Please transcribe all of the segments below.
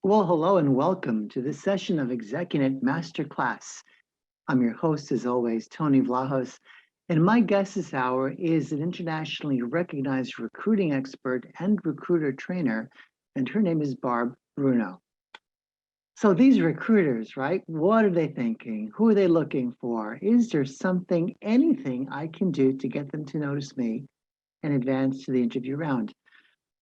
Well, hello and welcome to this session of ExecuNet Masterclass. I'm your host, as always, Tony Vlahos, and my guest this hour is an internationally recognized recruiting expert and recruiter trainer, and her name is Barb Bruno. So these recruiters, right? What are they thinking? Who are they looking for? Is there something, anything I can do to get them to notice me and advance to the interview round?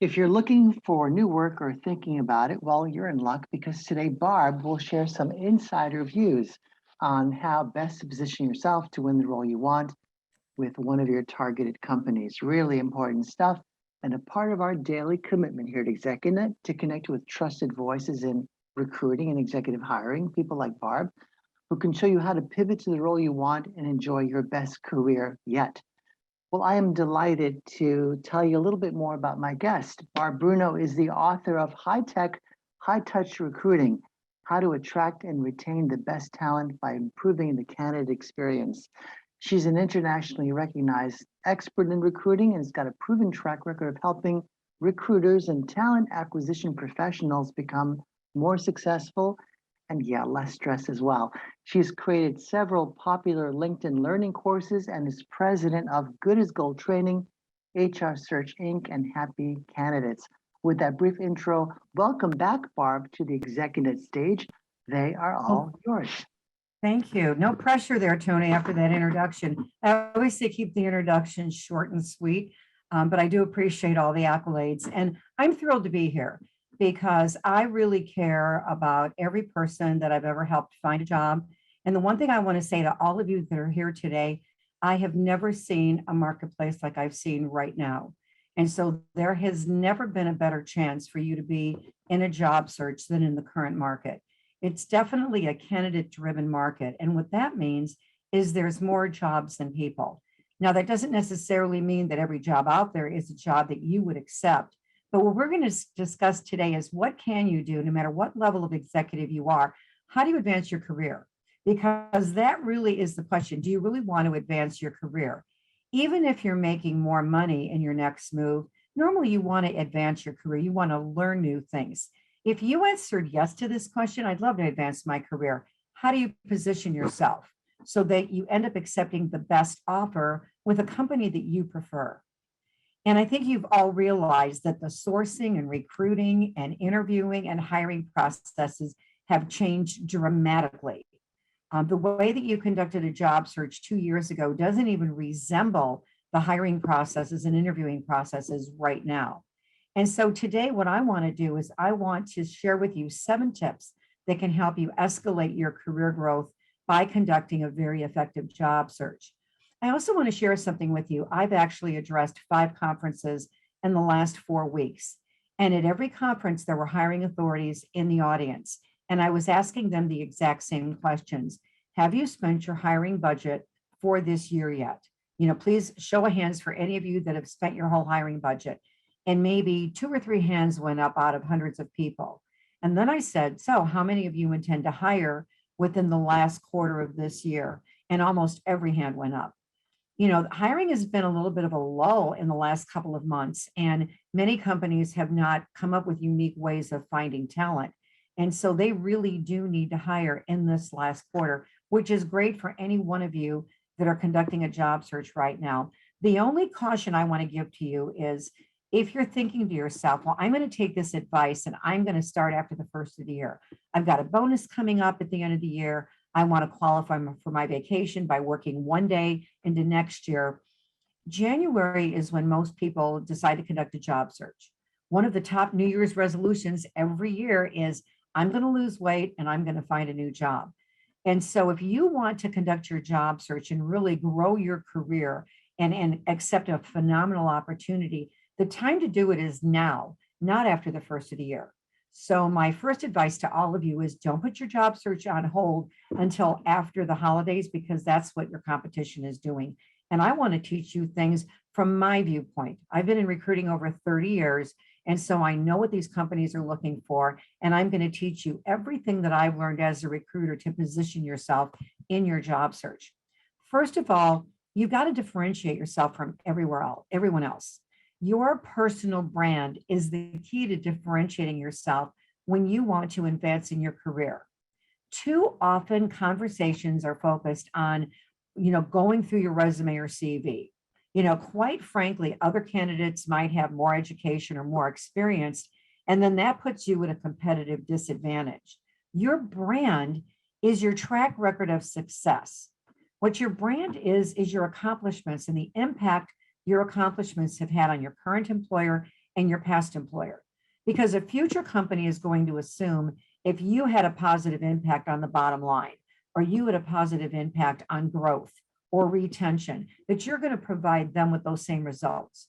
If you're looking for new work or thinking about it, well, you're in luck because today Barb will share some insider views on how best to position yourself to win the role you want with one of your targeted companies. Really important stuff and a part of our daily commitment here at ExecuNet to connect with trusted voices in recruiting and executive hiring, people like Barb, who can show you how to pivot to the role you want and enjoy your best career yet. Well, I am delighted to tell you a little bit more about my guest. Barb Bruno is the author of High Tech, High Touch Recruiting: How to Attract and Retain the Best Talent by Improving the Candidate Experience. She's an internationally recognized expert in recruiting and has got a proven track record of helping recruiters and talent acquisition professionals become more successful and less stress as well. She's created several popular LinkedIn learning courses and is president of Good as Gold Training, HR Search Inc., and Happy Candidates. With that brief intro, welcome back, Barb, to the ExecuNet stage. They are all yours. Thank you. No pressure there, Tony, after that introduction. I always say keep the introduction short and sweet, but I do appreciate all the accolades. And I'm thrilled to be here because I really care about every person that I've ever helped find a job. And the one thing I want to say to all of you that are here today, I have never seen a marketplace like I've seen right now. And so there has never been a better chance for you to be in a job search than in the current market. It's definitely a candidate-driven market. And what that means is there's more jobs than people. Now, that doesn't necessarily mean that every job out there is a job that you would accept. But what we're going to discuss today is what can you do, no matter what level of executive you are, how do you advance your career? Because that really is the question. Do you really want to advance your career? Even if you're making more money in your next move, normally you want to advance your career. You want to learn new things. If you answered yes to this question, I'd love to advance my career. How do you position yourself so that you end up accepting the best offer with a company that you prefer? And I think you've all realized that the sourcing and recruiting and interviewing and hiring processes have changed dramatically. The way that you conducted a job search 2 years ago doesn't even resemble the hiring processes and interviewing processes right now. And so today, what I want to do is I want to share with you 7 tips that can help you escalate your career growth by conducting a very effective job search. I also want to share something with you. I've actually addressed 5 conferences in the last 4 weeks. And at every conference, there were hiring authorities in the audience. And I was asking them the exact same questions. Have you spent your hiring budget for this year yet? Please show of hands for any of you that have spent your whole hiring budget. And maybe 2 or 3 hands went up out of hundreds of people. And then I said, so how many of you intend to hire within the last quarter of this year? And almost every hand went up. Hiring has been a little bit of a lull in the last couple of months, and many companies have not come up with unique ways of finding talent. And so they really do need to hire in this last quarter, which is great for any one of you that are conducting a job search right now. The only caution I want to give to you is if you're thinking to yourself, well, I'm going to take this advice and I'm going to start after the first of the year. I've got a bonus coming up at the end of the year. I want to qualify for my vacation by working 1 day into next year. January is when most people decide to conduct a job search. One of the top New Year's resolutions every year is I'm going to lose weight and I'm going to find a new job. And so if you want to conduct your job search and really grow your career and accept a phenomenal opportunity, the time to do it is now, not after the first of the year. So my first advice to all of you is don't put your job search on hold until after the holidays, because that's what your competition is doing. And I want to teach you things from my viewpoint. I've been in recruiting over 30 years. And so I know what these companies are looking for. And I'm going to teach you everything that I've learned as a recruiter to position yourself in your job search. First of all, you've got to differentiate yourself from everyone else. Your personal brand is the key to differentiating yourself when you want to advance in your career. Too often conversations are focused on, going through your resume or CV. Quite frankly, other candidates might have more education or more experience, and then that puts you at a competitive disadvantage. Your brand is your track record of success. What your brand is your accomplishments and the impact your accomplishments have had on your current employer and your past employer. Because a future company is going to assume if you had a positive impact on the bottom line, or you had a positive impact on growth or retention, that you're going to provide them with those same results.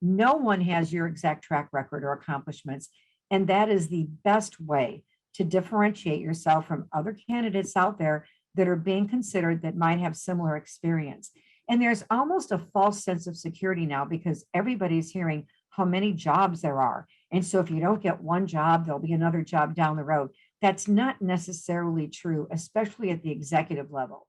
No one has your exact track record or accomplishments, and that is the best way to differentiate yourself from other candidates out there that are being considered that might have similar experience. And there's almost a false sense of security now because everybody's hearing how many jobs there are. And so if you don't get one job, there'll be another job down the road. That's not necessarily true, especially at the executive level.